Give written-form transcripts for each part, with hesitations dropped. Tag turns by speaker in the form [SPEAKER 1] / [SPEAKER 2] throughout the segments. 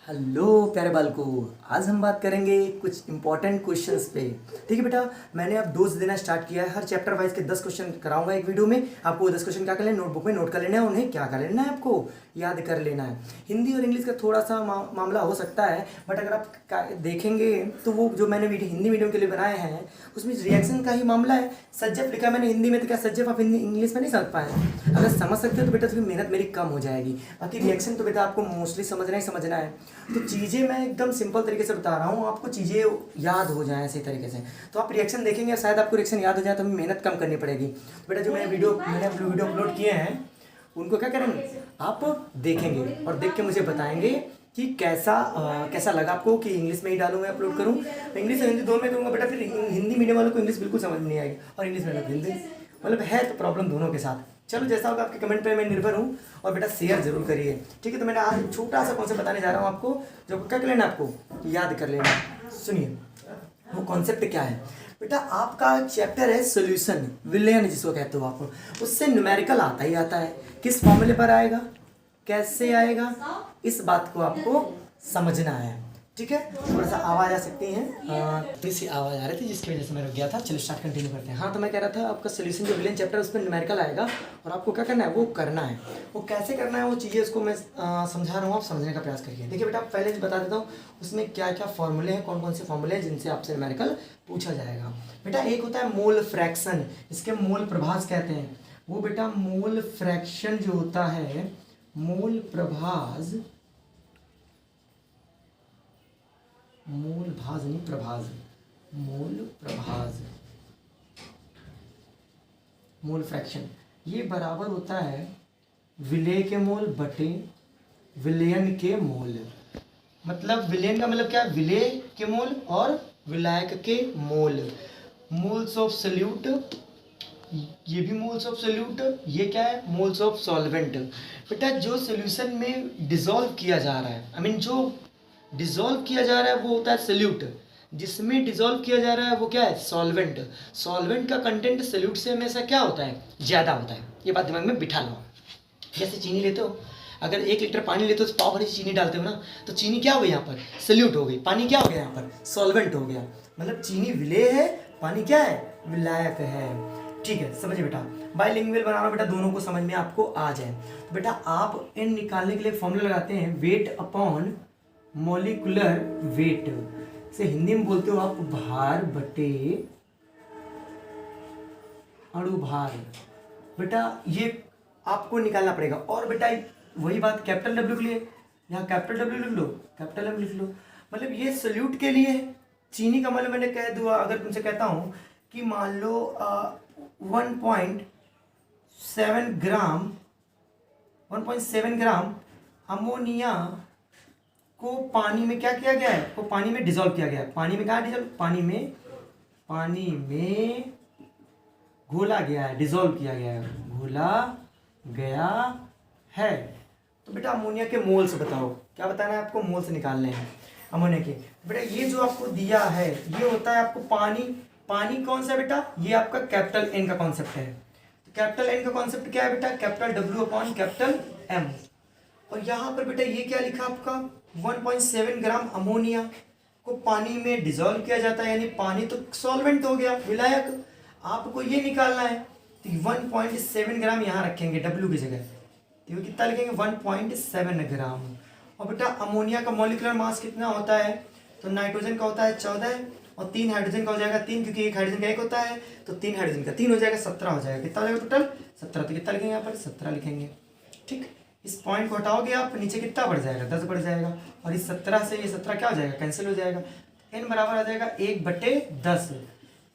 [SPEAKER 1] Hello प्यारे बालको, आज हम बात करेंगे कुछ इंपॉर्टेंट क्वेश्चंस पे। ठीक है बेटा, मैंने अब डोज देना स्टार्ट किया है। हर चैप्टर वाइज के 10 क्वेश्चन कराऊंगा एक वीडियो में। आपको वो 10 क्वेश्चन क्या कर लेना है, नोटबुक में नोट कर लेना है, उन्हें क्या कर लेना है, आपको याद कर लेना है। हिंदी और इंग्लिश का थोड़ा सा मामला हो सकता है, बट अगर आप देखेंगे तो वो जो मैंने वीडियो हिंदी मीडियम के लिए बनाए हैं उसमें रिएक्शन का ही मामला है। सब्जेक्ट लिखा है मैंने हिंदी में, तो क्या सब्जेक्ट आप हिंदी इंग्लिश में नहीं समझ पाए? अगर समझ सकते हो तो बेटा थोड़ी मेहनत मेरी कम हो जाएगी। बाकी रिएक्शन तो बेटा आपको मोस्टली समझना ही समझना है। तो चीज़ें मैं एकदम सिंपल तरीके से बता रहा हूँ, आपको चीज़ें याद हो जाएं ऐसे तरीके से। तो आप रिएक्शन देखेंगे और शायद आपको रिएक्शन याद हो जाए, तो हमें मेहनत कम करनी पड़ेगी। तो बेटा जो मैंने वीडियो अपलोड किए हैं उनको क्या करेंगे, आप देखेंगे और देख के मुझे बताएंगे कि कैसा लगा आपको। कि इंग्लिश में ही डालूँ मैं अपलोड करूँ, इंग्लिश और हिंदी दोनों में दूंगा बेटा। फिर हिंदी मीडियम वालों को इंग्लिश बिल्कुल समझ नहीं आएगी और इंग्लिश मीडियम हिंदी, मतलब है तो प्रॉब्लम दोनों के साथ। चलो जैसा होगा आपके कमेंट पे मैं निर्भर हूँ। और बेटा शेयर जरूर करिए, ठीक है। तो मैंने आज छोटा सा कॉन्सेप्ट बताने जा रहा हूँ आपको, जो क्या कर लेना, आपको याद कर लेना। सुनिए वो कॉन्सेप्ट क्या है बेटा। आपका चैप्टर है सोल्यूशन, विलेन जिसको कहते हो आप, उससे न्यूमेरिकल आता ही आता है। किस फॉर्मूले पर आएगा, कैसे आएगा, इस बात को आपको समझना है, ठीक है। थोड़ा सा आवाज़ आ सकती है, थोड़ी सी आवाज़ आ रही थी जिसकी वजह से मैं रुक गया था। चलो स्टार्ट कंटिन्यू करते हैं। हाँ, तो मैं कह रहा था आपका सोल्यूशन जो विलेन चैप्टर उस पर न्यूमेरिकल आएगा और आपको क्या करना है, वो करना है। वो कैसे करना है वो चीज़ें उसको मैं समझा रहा हूँ, आप समझने का प्रयास करिए। देखिए बेटा, पहले बता देता हूँ उसमें क्या क्या फॉर्मूले हैं, कौन कौन से फॉर्मूले हैं जिनसे आपसे न्यूमेरिकल पूछा जाएगा। बेटा एक होता है मोल फ्रैक्शन, इसके मोल प्रभास कहते हैं। वो बेटा मोल फ्रैक्शन जो होता है, मोल प्रभास, मोल भाज नहीं प्रभाज, मोल प्रभाज, मोल फ्रैक्शन, ये बराबर होता है विलेय के मोल बटे विलयन के मोल। मतलब विलयन का मतलब क्या है, विलेय के मोल और विलायक के मोल। मोल्स ऑफ सल्यूट, ये भी मोल्स ऑफ सल्यूट, ये क्या है, मोल्स ऑफ सॉल्वेंट। बेटा जो सोल्यूशन में डिसॉल्व किया जा रहा है, जो डिसॉल्व किया जा रहा है वो होता है सल्यूट, जिसमें डिसॉल्व किया जा रहा है वो क्या है, सॉल्वेंट। सॉल्वेंट का कंटेंट सल्यूट से हमेशा क्या होता है, ज़्यादा होता है। ये बात दिमाग में बिठा लो। जैसे चीनी लेते हो, अगर 1 लीटर पानी लेते हो तो पाव भरी चीनी डालते हो ना, तो चीनी क्या हो गई यहाँ पर, सल्यूट हो गई। पानी क्या हो गया यहाँ पर, सॉल्वेंट हो गया। मतलब चीनी विलेय है, पानी क्या है, विलायक है। ठीक है, समझिए बेटा। बाइलिंगुअल बना रहा बेटा, दोनों को समझ में आपको आ जाए। तो बेटा आप इन निकालने के लिए फॉर्मूला लगाते हैं, वेट अपॉन मॉलिक्यूलर वेट से हिंदी में बोलते हो आप भार बटे अणु भार। बेटा ये आपको निकालना पड़ेगा। और बेटा वही बात कैपिटल डब्ल्यू के लिए, यहाँ कैपिटल डब्ल्यू लिख लो, कैपिटल डब्ल्यू लिख लो। मतलब ये सल्यूट के लिए चीनी का मतलब मैंने कह दूँ, अगर तुमसे कहता हूँ कि मान लो 1.7 ग्राम, 1.7 ग्राम अमोनिया को पानी में क्या किया गया है, को पानी में डिसॉल्व किया गया है। पानी में क्या डिसॉल्व, पानी में घोला गया है, डिसॉल्व किया गया है, घोला गया है। तो बेटा अमोनिया के मोल्स बताओ, क्या बताना है आपको, मोल्स निकालने हैं अमोनिया के। बेटा ये जो आपको दिया है ये होता है आपको पानी। पानी कौन सा बेटा, ये आपका कैपिटल एन का कॉन्सेप्ट है। तो कैपिटल एन का कॉन्सेप्ट क्या है बेटा, capital W upon capital M. और यहाँ पर बेटा ये क्या लिखा आपका, 1.7 ग्राम अमोनिया को पानी में डिसॉल्व किया जाता है, यानी पानी तो सॉल्वेंट हो गया, विलायक। आपको ये निकालना है तो 1.7 ग्राम यहाँ रखेंगे डब्ल्यू की जगह, तो कितना लिखेंगे, 1.7 ग्राम। और बेटा अमोनिया का मॉलिक्यूलर मास कितना होता है, तो नाइट्रोजन का होता है 14 और 3 हाइड्रोजन का हो जाएगा 3, क्योंकि 1 हाइड्रोजन का 1 होता है, तो 3 हाइड्रोजन का 3 हो जाएगा, 17 हो जाएगा। कितना हो जाएगा टोटल, 17। तो कितना लिखेंगे यहाँ पर, 17 लिखेंगे। ठीक, इस पॉइंट को हटाओगे आप, नीचे कितना बढ़ जाएगा, 10 बढ़ जाएगा। और इस 17 से ये 17 क्या हो जाएगा, कैंसिल हो जाएगा। n बराबर आ जाएगा 1/10।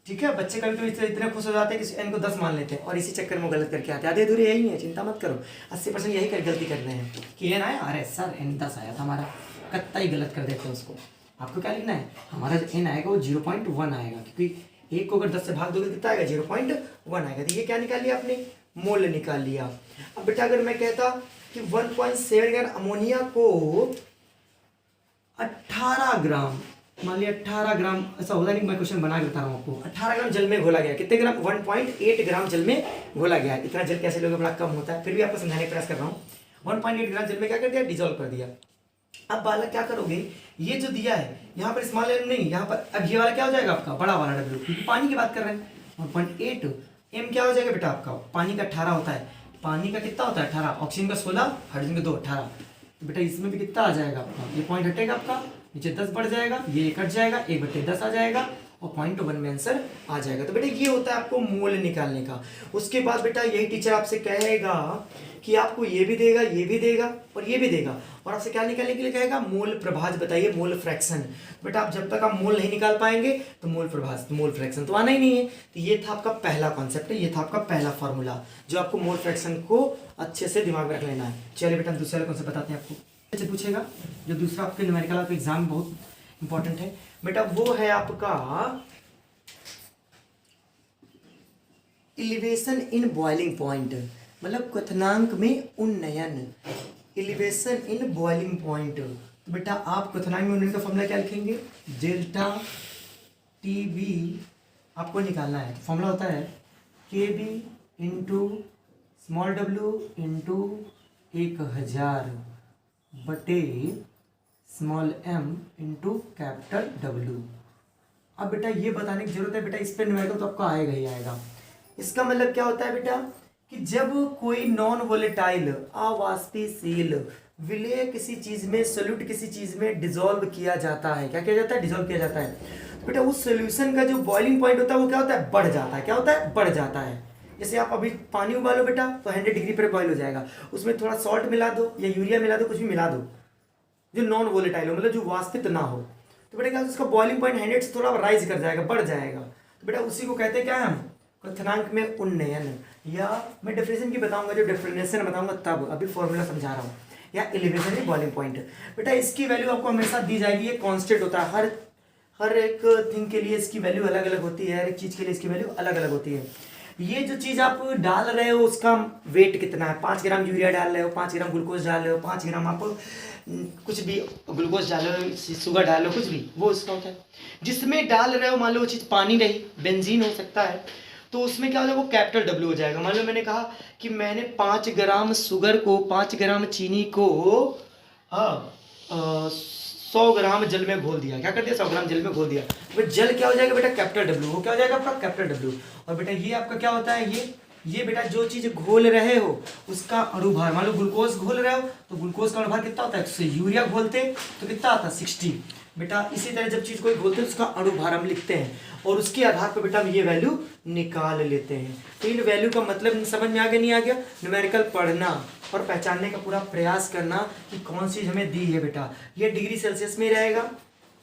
[SPEAKER 1] ठीक है, बच्चे कभी कभी इतने खुश हो जाते हैं कि n को 10 मान लेते हैं और इसी चक्कर में गलत करके आते हैं। आधे अधूरे यही है, चिंता मत करो। 80% यही गलती कर रहे हैं कि n आया, अरे सर n 10 आया था हमारा, कत्ता ही गलत कर देते हैं उसको। आपको क्या लिखना है, हमारा जो n आएगा वो 0.1 आएगा, क्योंकि 1 को अगर 10 से भाग दोगे कितना आएगा, 0.1 आएगा। तो ये क्या निकाल लिया आपने, मोल निकाल लिया। अब बेटा अगर मैं कहता कि 1.7 ग्राम अमोनिया को 18 ग्राम, मान लिया 18 ग्राम, ऐसा होता नहीं, मैं क्वेश्चन बना के बता रहा हूँ आपको। 18 ग्राम जल में घोला गया, कितने ग्राम, 1.8 ग्राम जल में घोला गया। इतना जल कैसे लोगे, बड़ा कम होता है, फिर भी आपको समझाने का प्रयास कर रहा हूँ। 1.8 ग्राम जल में क्या कर दिया, डिसॉल्व कर दिया। अब बालक क्या करोगे, ये जो दिया है यहाँ पर स्मॉल एम नहीं, यहाँ पर अब ये वाला क्या हो जाएगा आपका बड़ा वाला डब्ल्यू, क्योंकि पानी की बात कर रहे हैं। 1.8 एम क्या हो जाएगा बेटा आपका, पानी का 18 होता है, पानी का कितना होता है 18, ऑक्सीजन का 16, हाइड्रोजन का 2, 18। तो बेटा इसमें भी कितना आ जाएगा आपका, ये पॉइंट हटेगा आपका, नीचे 10 बढ़ जाएगा, ये कट जाएगा, 1/10 आ जाएगा और 0.1 में आंसर आ जाएगा। तो बेटा ये होता है आपको मोल निकालने का। उसके बाद बेटा यही टीचर आपसे कहेगा कि आपको ये भी देगा, ये भी देगा और ये भी देगा, और आपसे क्या निकालने के लिए कहेगा, मोल प्रभाज बताइए, मोल फ्रैक्शन। बेटा आप जब तक आप मोल नहीं निकाल पाएंगे तो मोल प्रभाज, तो मोल फ्रैक्शन तो आना ही नहीं है। तो ये था आपका पहला कॉन्सेप्ट, ये था आपका पहला फॉर्मूला जो आपको मोल फ्रैक्शन को अच्छे से दिमाग में रख लेना है। चलिए बेटा हम दूसरा कॉन्सेप्ट बताते हैं आपको, अच्छे पूछेगा जो दूसरा आपके न्यूमेरिकल आपके एग्जाम में बहुत इंपॉर्टेंट है बेटा, वो है आपका एलिवेशन इन बॉइलिंग पॉइंट, मतलब क्वथनांक में उन्नयन, एलिवेशन इन बॉइलिंग पॉइंट। तो बेटा आप क्वथनांक में उन्नयन का फॉर्मूला क्या लिखेंगे, डेल्टा टी बी आपको निकालना है। तो फॉर्मूला होता है K B into small W into 1000 बटे small M into capital W. अब बेटा ये बताने की जरूरत है बेटा, इस पर न्यूमेरिकल तो आपको आएगा ही आएगा। इसका मतलब क्या होता है बेटा कि जब कोई नॉन वोलेटाइल अवाष्पशील विलेय किसी चीज में, सोल्यूट किसी चीज में डिसॉल्व किया जाता है, क्या किया जाता है, डिसॉल्व किया जाता है, तो बेटा उस सोल्यूशन का जो बॉइलिंग पॉइंट होता है वो क्या होता है, बढ़ जाता है। क्या होता है, बढ़ जाता है। जैसे आप अभी पानी उबालो बेटा तो 100 डिग्री पर बॉइल हो जाएगा, उसमें थोड़ा सॉल्ट मिला दो या यूरिया मिला दो, कुछ भी मिला दो जो नॉन वोलेटाइल हो, मतलब जो वाष्पित ना हो, तो बेटा क्या उसका बॉइलिंग पॉइंट 100 से थोड़ा राइज कर जाएगा, बढ़ जाएगा। तो बेटा उसी को कहते हैं क्या है हम, क्वथनांक में उन्नयन। या मैं डेफिनेशन की बताऊंगा, जो डेफिनेशन बताऊंगा तब, अभी फॉर्मूला समझा रहा हूँ। या एलिवेशन इन बॉइलिंग पॉइंट, बेटा इसकी वैल्यू आपको हमेशा दी जाएगी, ये कांस्टेंट होता है, हर एक थिंग के लिए इसकी वैल्यू अलग अलग होती है, हर एक चीज के लिए इसकी वैल्यू अलग अलग होती है। ये जो चीज आप डाल रहे हो उसका वेट कितना है, 5 ग्राम यूरिया डाल रहे हो, 5 ग्राम ग्लूकोज डाल रहे हो, 5 ग्राम आप कुछ भी ग्लूकोज डाल रहे हो, शुगर डाल रहे हो, कुछ भी, वो उसका होता है। जिसमें डाल रहे हो मान लो वो चीज़ पानी नहीं, बेंजीन हो सकता है, तो उसमें क्या हो जाएगा, वो कैपिटल डब्ल्यू हो जाएगा। मान लो मैंने कहा कि मैंने 5 ग्राम शुगर को, 5 ग्राम चीनी को 100 ग्राम जल में घोल दिया। क्या कर दिया, 100 ग्राम जल में घोल दिया। वो जल क्या हो जाएगा बेटा, कैपिटल डब्ल्यू। वो क्या हो जाएगा आपका, कैपिटल डब्ल्यू। और बेटा ये आपका क्या होता है, ये बेटा जो चीज घोल रहे हो उसका अणुभार, मान लो ग्लूकोज घोल रहे हो तो ग्लूकोज का अणुभार कितना होता है, तो यूरिया घोलते तो कितना आता है, 60। बेटा इसी तरह जब चीज कोई घोलते हैं उसका अणुभार हम लिखते हैं और उसके आधार पर बेटा हम ये वैल्यू निकाल लेते हैं। तो इन वैल्यू का मतलब समझ में आ गया, नहीं आ गया, न्यूमेरिकल पढ़ना और पहचानने का पूरा प्रयास करना कि कौन सी हमें दी है बेटा। ये डिग्री सेल्सियस में रहेगा,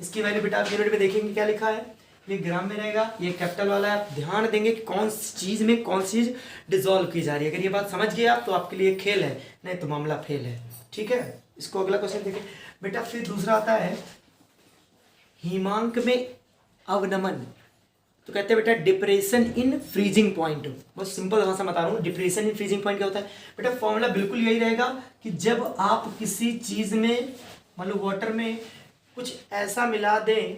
[SPEAKER 1] इसकी वैल्यू बेटा आप यूनिट में देखेंगे क्या लिखा है, ये ग्राम में रहेगा, ये कैपिटल वाला है। आप ध्यान देंगे कि कौन सी चीज में कौन सी चीज डिसॉल्व की जा रही है। अगर ये बात समझ गए आप तो आपके लिए खेल है, नहीं तो मामला फेल है। ठीक है, इसको अगला क्वेश्चन देखिए बेटा। फिर दूसरा आता है हिमांक में अवनमन। तो कहते हैं बेटा डिप्रेशन इन फ्रीजिंग पॉइंट। बहुत सिंपल भाषा बता रहा हूँ, डिप्रेशन इन फ्रीजिंग पॉइंट क्या होता है बेटा। फॉर्मूला बिल्कुल यही रहेगा कि जब आप किसी चीज में, मान लो वाटर में कुछ ऐसा मिला दें,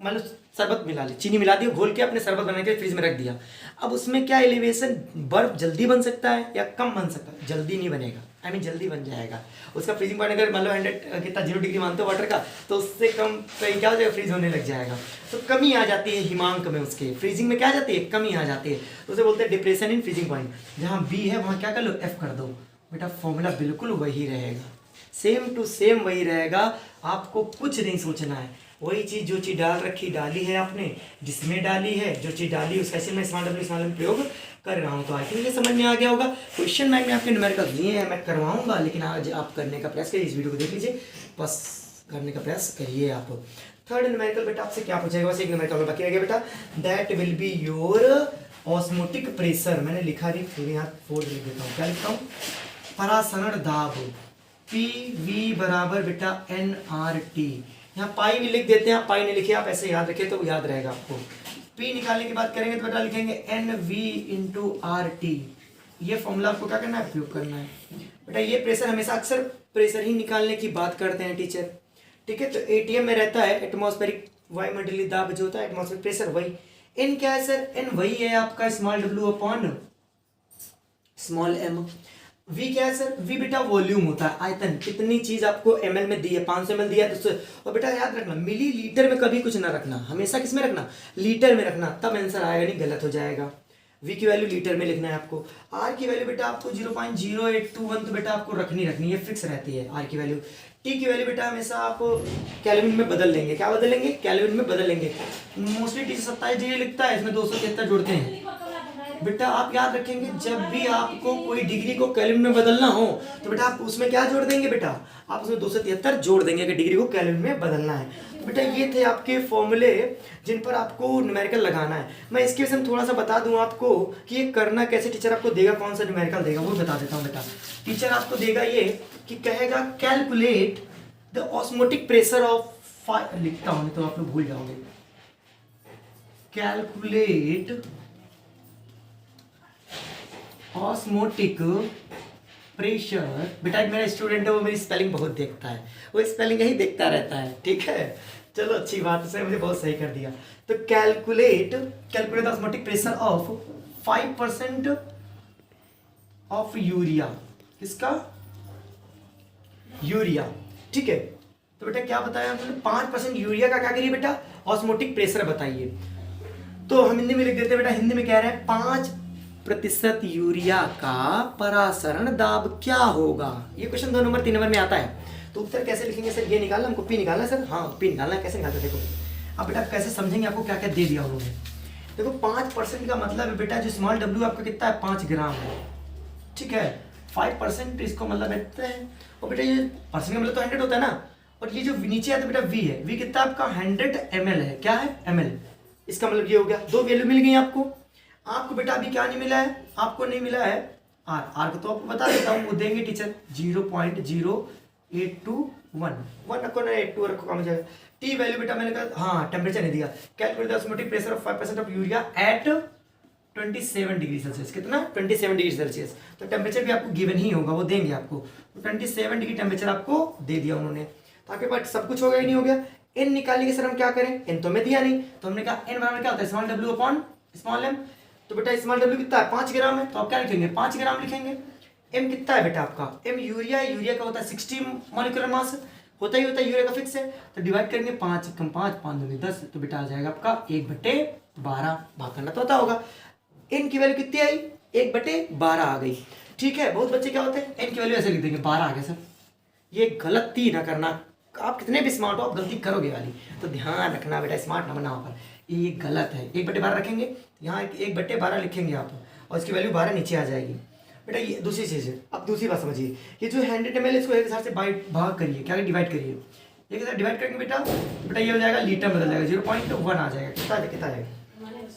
[SPEAKER 1] मान लो शरबत मिला ली, चीनी मिला दी, घोल के अपने शरबत बना के फ्रिज में रख दिया। अब उसमें क्या एलिवेशन, बर्फ जल्दी बन सकता है या कम बन सकता है, जल्दी नहीं बनेगा, आई मीन जल्दी बन जाएगा। उसका फ्रीजिंग पॉइंट अगर मान लो 100 कितना 0 डिग्री मानते हो वाटर का, तो उससे कम कहीं क्या हो जाएगा, फ्रीज होने लग जाएगा। तो कमी आ जाती है हिमांक में, उसके फ्रीजिंग में क्या आ जाती है, कमी आ जाती है। तो उसे बोलते हैं डिप्रेशन इन फ्रीजिंग पॉइंट। जहाँ बी है वहाँ क्या कर लो, एफ कर दो। बेटा फॉर्मूला बिल्कुल वही रहेगा, सेम टू सेम वही रहेगा, आपको कुछ नहीं सोचना है। वही चीज, जो चीज डाली है आपने, जिसमें डाली है, जो चीज डाली उसका ऐसे मैं स्मॉल डब्ल्यू स्मॉल एम प्रयोग कर रहा हूँ। तो आई थिंक ये समझ में आ गया होगा। क्वेश्चन बैंक में आपके न्यूमेरिकल दिए हैं, मैं करवाऊंगा, लेकिन आज आप करने का प्रयास करिए, इस वीडियो को देख लीजिए, बस करने का प्रयास करिए आप। थर्ड न्यूमेरिकल बेटा आपसे क्या पूछेगा, बस एक न्यूमेरिकल बाकी रह गया बेटा, that will be your osmotic pressure. मैंने लिखा नहीं, फिर यहाँ फोर लिख देता हूँ, क्या लिखता हूँ, परासरण दाब, पी वी बराबर बेटा NRT। यहाँ पाई भी लिख देते हैं, आप पाई नहीं लिखे, आप ऐसे याद रखें तो याद रहेगा आपको। पी निकालने की बात करेंगे तो बेटा लिखेंगे NV × RT। ये फॉर्मूला आपको क्या करना है, उपयोग करना है बेटा। ये प्रेशर हमेशा अक्सर प्रेशर ही निकालने की बात करते हैं टीचर, ठीक है। तो ATM में रहता है एटमॉस्फेरिक वायुमंडलीय दाब जो होता है, एटमॉस्फेरिक प्रेशर, वही N क्या है सर, N वही है आपका small w upon small m। V क्या है सर? वी बेटा वॉल्यूम होता है, आयतन। कितनी चीज आपको ml में दी है, 500 ml दिया है तो और बेटा याद रखना मिली लीटर में कभी कुछ ना रखना, हमेशा किस में रखना? लीटर में रखना, तब आंसर आएगा, नहीं गलत हो जाएगा। वी की वैल्यू लीटर में लिखना है आपको। आर की वैल्यू बेटा आपको 0.0821 तो बेटा आपको रखनी है, फिक्स रहती है आर की वैल्यू। टी की वैल्यू बेटा हमेशा आप केल्विन में बदल लेंगे। क्या बदल लेंगे? केल्विन में बदल लेंगे। मोस्टली टी 27 डिग्री लिखता है, इसमें 273 जोड़ते हैं। बेटा आप याद रखेंगे जब भी आपको कोई डिग्री को केल्विन में बदलना हो तो बेटा आप उसमें क्या जोड़ देंगे? बेटा आप उसमें 273 जोड़ देंगे अगर डिग्री को केल्विन में बदलना है। तो बेटा ये थे आपके फॉर्मूले जिन पर आपको न्यूमेरिकल लगाना है। मैं इसके विषय में थोड़ा सा बता दूं आपको कि ये करना कैसे। टीचर आपको देगा कौन सा न्यूमेरिकल देगा वो बता देता हूँ बेटा। टीचर आपको देगा ये कि कहेगा calculate the osmotic pressure of, लिखता हूँ तो आप लोग भूल जाओगे। Calculate osmotic pressure. बेटा एक मेरा स्टूडेंट है, वो मेरी स्पेलिंग बहुत देखता है, वो स्पेलिंग यही देखता रहता है, ठीक है। चलो अच्छी बात, उसने मुझे बहुत सही कर दिया। तो calculate osmotic pressure of 5% of urea. किसका? यूरिया, ठीक है। तो बेटा क्या बताया हमने? 5% यूरिया का क्या करिए बेटा? ऑस्मोटिक प्रेशर बताइए। तो हम हिंदी में लिख देते हैं बेटा, हिंदी में कह रहे हैं 5% यूरिया का परासरण दाब क्या होगा। ये क्वेश्चन 2 नंबर 3 नंबर में आता है। तो उत्तर कैसे लिखेंगे सर? ये निकालना हमको, पी निकालना सर। हाँ पी निकालना है। कैसे निकालते? देखो अब बेटा कैसे समझेंगे, आपको क्या क्या दे दिया उन्होंने। देखो 5% का मतलब है बेटा जो स्मॉल डब्ल्यू आपका कितना है? 5 ग्राम है, ठीक है। 5% इसको मतलब रहता है, और बेटा ये परसेंट का मतलब तो 100 होता है ना। और ये जो नीचे आता है बेटा वी है, वी कितना आपका 100 ml है। क्या है? ml। इसका मतलब ये हो गया, 2 वैल्यू मिल गई आपको। आपको बेटा अभी क्या नहीं मिला है? आपको नहीं मिला है आर। आर को तो आपको बता देता हूँ, वो देंगे टीचर 0.0821 1/8 रखो काम हो जाएगा। टी वैल्यू बेटा मैंने कहा, हाँ टेम्परेचर नहीं दिया। Calculate the osmotic pressure of 5% of urea at 27 degree Celsius. कितना? 27 डिग्री सेल्सियस। तो टेम्परेचर भी आपको गिवन ही होगा, वो देंगे आपको। तो 27 डिग्री टेम्परेचर आपको दे दिया उन्होंने। ताकि बट सब कुछ हो गया, नहीं हो गया। एन निकालने के सर हम क्या करें? एन तो हमें दिया नहीं, तो हमने कहा एन बराबर क्या होता है? Small W upon small M. तो बेटा स्मॉल डब्ल्यू कितना है? 5 ग्राम है, तो आप क्या लिखेंगे? 5 ग्राम लिखेंगे। एम कितना है बेटा आपका? एम यूरिया है, यूरिया का होता है 60 मॉलिक्यूलर मास, होता ही होता है, यूरिया का फिक्स है। तो डिवाइड करेंगे 5 कम 5 5 दूनी 10, तो बेटा आ जाएगा आपका 1/12। भाग करना तो होता होगा। एन की वैल्यू कितनी आई? 1/12 आ गई, ठीक है। बहुत बच्चे क्या होते हैं, एन की वैल्यू ऐसे लिख देंगे 12 आ गया सर। ये गलती ना करना, आप कितने भी स्मार्ट हो आप गलती करोगे वाली, तो ध्यान रखना बेटा, स्मार्ट ना बनना वहाँ पर, ये गलत है। 1/12 रखेंगे, यहाँ 1/12 लिखेंगे आप, और इसकी वैल्यू 12 नीचे आ जाएगी बेटा। ये दूसरी चीज़ है। अब दूसरी बात समझिए, ये जो 100 ml इसको एक हिसाब से भाग करिए, क्या डिवाइड करिए, एक हिसाब डिवाइड करेंगे बेटा, बेटा ये हो जाएगा लीटर में बदल जाएगा, 0.1 आ जाएगा। कितना आएगा?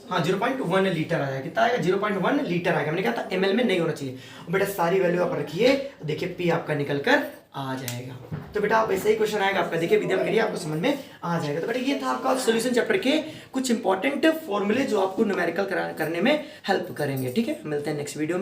[SPEAKER 1] हाँ 0.1 लीटर आ जाएगा। कितना आएगा? 0.1 लीटर आएगा। मैंने कहा था ml में नहीं होना चाहिए। बेटा सारी वैल्यू आप रखिए, देखिए पी आपका निकल कर आ जाएगा। तो बेटा आप ऐसे ही क्वेश्चन आएगा आपका, देखिए विद्या में करिए, आपको समझ में आ जाएगा। तो बेटा ये था आपका सॉल्यूशन चैप्टर के कुछ इंपॉर्टेंट फॉर्मूले जो आपको न्यूमेरिकल करने में हेल्प करेंगे, ठीक है। मिलते हैं नेक्स्ट वीडियो में।